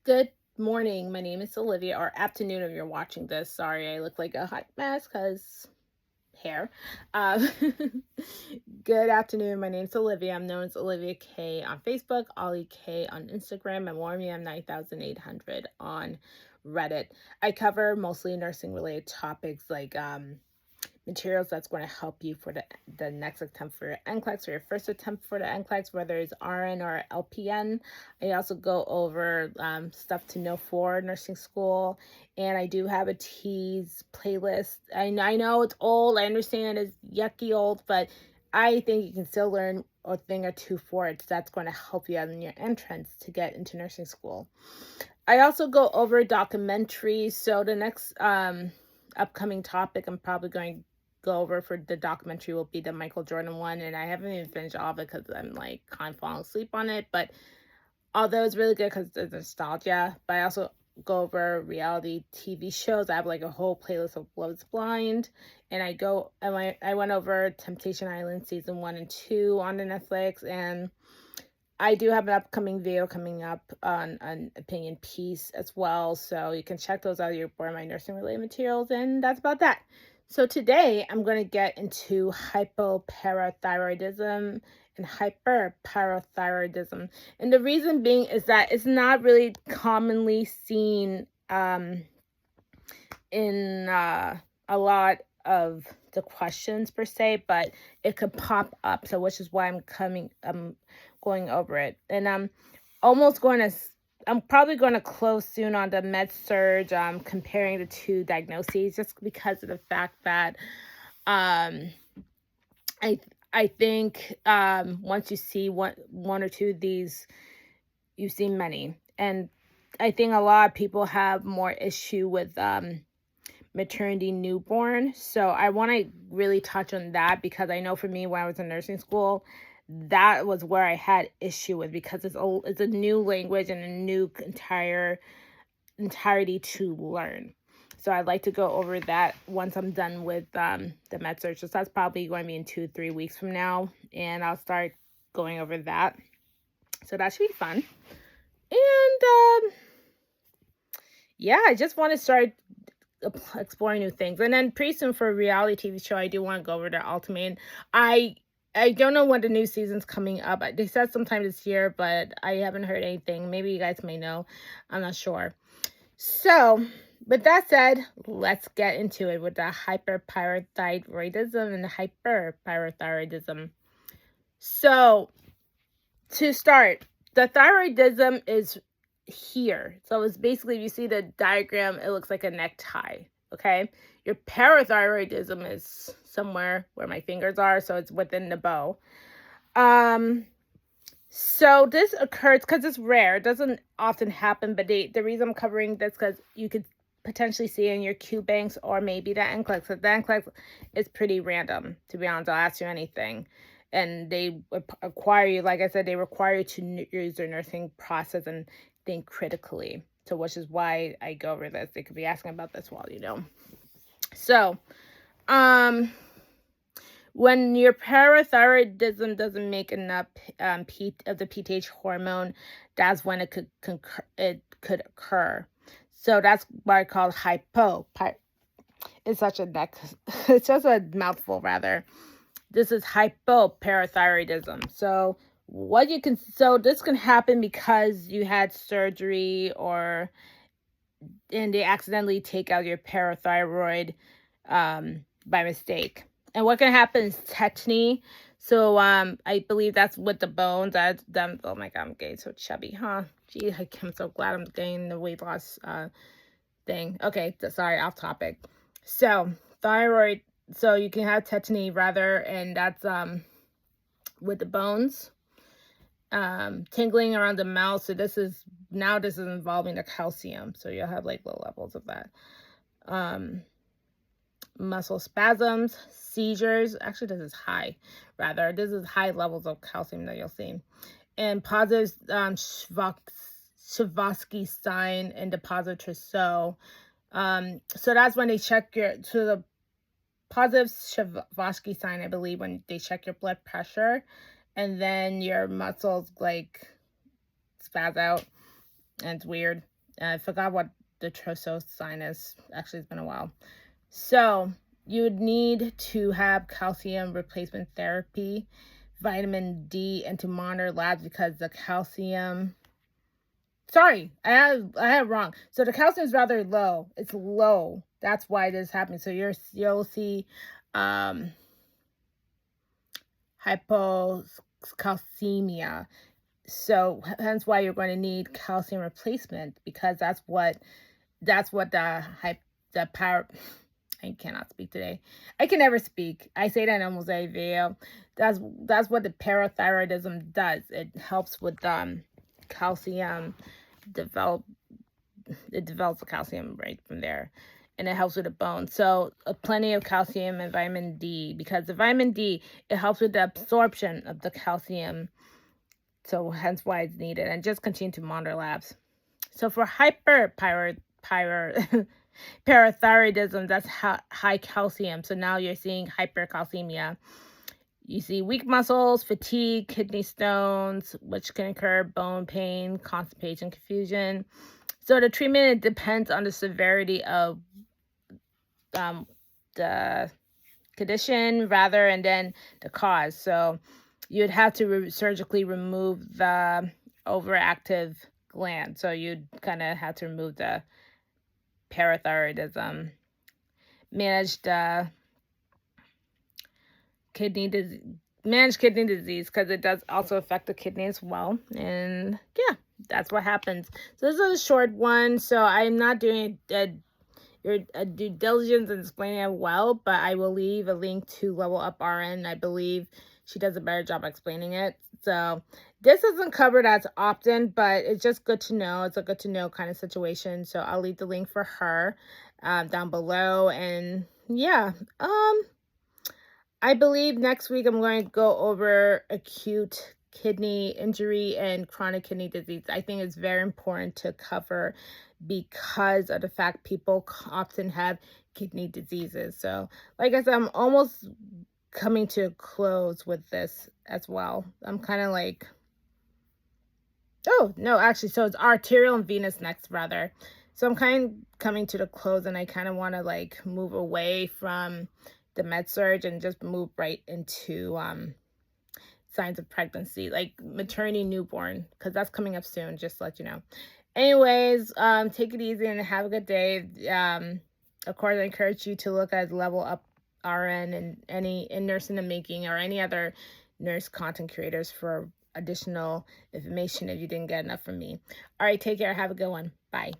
Good morning. My name is Olivia, or afternoon if you're watching this. Sorry, I look like a hot mess because hair. Um, good afternoon. My name's Olivia. I'm known as Olivia K on Facebook, Ollie K on Instagram, and Warm Me, I'm 9800 on Reddit. I cover mostly nursing related topics like materials that's going to help you for the next attempt for your NCLEX or your first attempt for the NCLEX, whether it's RN or LPN. I also go over stuff to know for nursing school, and I do have a tease playlist. I know it's old. I understand it's yucky old, but I think you can still learn a thing or two for it. So that's going to help you out in your entrance to get into nursing school. I also go over documentaries. So the next upcoming topic I'm probably going to go over for the documentary will be the Michael Jordan one, and I haven't even finished all of it because I'm like kind of falling asleep on it, but although it's really good because it's nostalgia. But I also go over reality TV shows. I have like a whole playlist of Love is Blind, and I went over Temptation Island season 1 and 2 on the Netflix, and I do have an upcoming video coming up on an opinion piece as well, so you can check those out for my nursing related materials, and that's about that. So today I'm going to get into hypoparathyroidism and hyperparathyroidism. And the reason being is that it's not really commonly seen in a lot of the questions per se, but it could pop up. So which is why I'm going over it. And I'm probably going to close soon on the med surge, comparing the two diagnoses, just because of the fact that I think once you see one or two of these, you've seen many. And I think a lot of people have more issue with maternity newborn. So I want to really touch on that because I know for me when I was in nursing school, that was where I had issue with, because it's a new language and a new entirety to learn. So I'd like to go over that once I'm done with the med search. So that's probably going to be in 2-3 weeks from now, and I'll start going over that. So that should be fun. And yeah, I just want to start exploring new things. And then pretty soon for a reality TV show, I do want to go over the Ultimate. I don't know when the new season's coming up. They said sometime this year, but I haven't heard anything. Maybe you guys may know. I'm not sure. So, with that said, let's get into it with the hyperparathyroidism and the hyperparathyroidism. So, to start, the thyroidism is here. So it's basically, if you see the diagram, it looks like a necktie. Okay, your parathyroidism is somewhere where my fingers are, so it's within the bow. So this occurs because it's rare. It doesn't often happen, but the reason I'm covering this because you could potentially see it in your Q banks or maybe the NCLEX. So the NCLEX is pretty random, to be honest. I'll ask you anything. And they require you, like I said, they require you to use their nursing process and think critically. So which is why I go over this. They could be asking about this while you know. So, when your parathyroidism doesn't make enough of the PTH hormone, that's when it could occur. So that's why I call it's such a it's just a mouthful rather. This is hypoparathyroidism. So this can happen because you had surgery and they accidentally take out your parathyroid by mistake. And what can happen is tetany. So I believe that's with the bones. Oh my God, I'm getting so chubby, huh? Gee, I'm so glad I'm getting the weight loss thing. Okay, sorry, off topic. So thyroid. So you can have tetany rather, and that's with the bones. Tingling around the mouth. So this is involving the calcium. So you'll have like low levels of that. Muscle spasms, seizures. Actually, this is high. Rather, this is high levels of calcium that you'll see, and positive Swarovski sign and the positive Trousseau. So that's when they check the positive Swarovski sign, I believe, when they check your blood pressure, and then your muscles like spaz out, and it's weird. I forgot what the troso sign is. Actually, it's been a while. So you would need to have calcium replacement therapy, vitamin D, and to monitor labs because the calcium. Sorry, I have wrong. So the calcium is rather low. It's low. That's why this is happening. So you'll see hypocalcemia. So hence why you're going to need calcium replacement, because that's what the power. I cannot speak today. I can never speak. I say that in almost every video. That's what the parathyroidism does. It helps with calcium develop. It develops the calcium right from there, and it helps with the bone. So plenty of calcium and vitamin D, because the vitamin D, it helps with the absorption of the calcium. So hence why it's needed, and just continue to monitor labs. So for hyperparathyroidism, that's high calcium. So now you're seeing hypercalcemia. You see weak muscles, fatigue, kidney stones, which can occur, bone pain, constipation, confusion. So the treatment, it depends on the severity of the condition and then the cause. So you'd have to surgically remove the overactive gland. So you'd kind of have to remove the parathyroidism, manage the kidney disease, because it does also affect the kidney as well. And yeah, that's what happens. So this is a short one, so I'm not doing your due diligence and explaining it well, but I will leave a link to Level Up RN. I believe she does a better job explaining it. So this isn't covered as often, but it's just good to know. It's a good to know kind of situation. So I'll leave the link for her down below. And yeah, I believe next week I'm going to go over acute kidney injury and chronic kidney disease. I think it's very important to cover because of the fact people often have kidney diseases. So like I said, I'm almost coming to a close with this as well. I'm kind of like, oh no, actually, so it's arterial and venous next, rather. So I'm kind of coming to the close, and I kind of want to like move away from the med surge and just move right into signs of pregnancy, like maternity, newborn, because that's coming up soon, just to let you know. Anyways, take it easy and have a good day. Of course, I encourage you to look at Level Up RN and in Nurse in the Making or any other nurse content creators for additional information if you didn't get enough from me. All right, take care. Have a good one. Bye.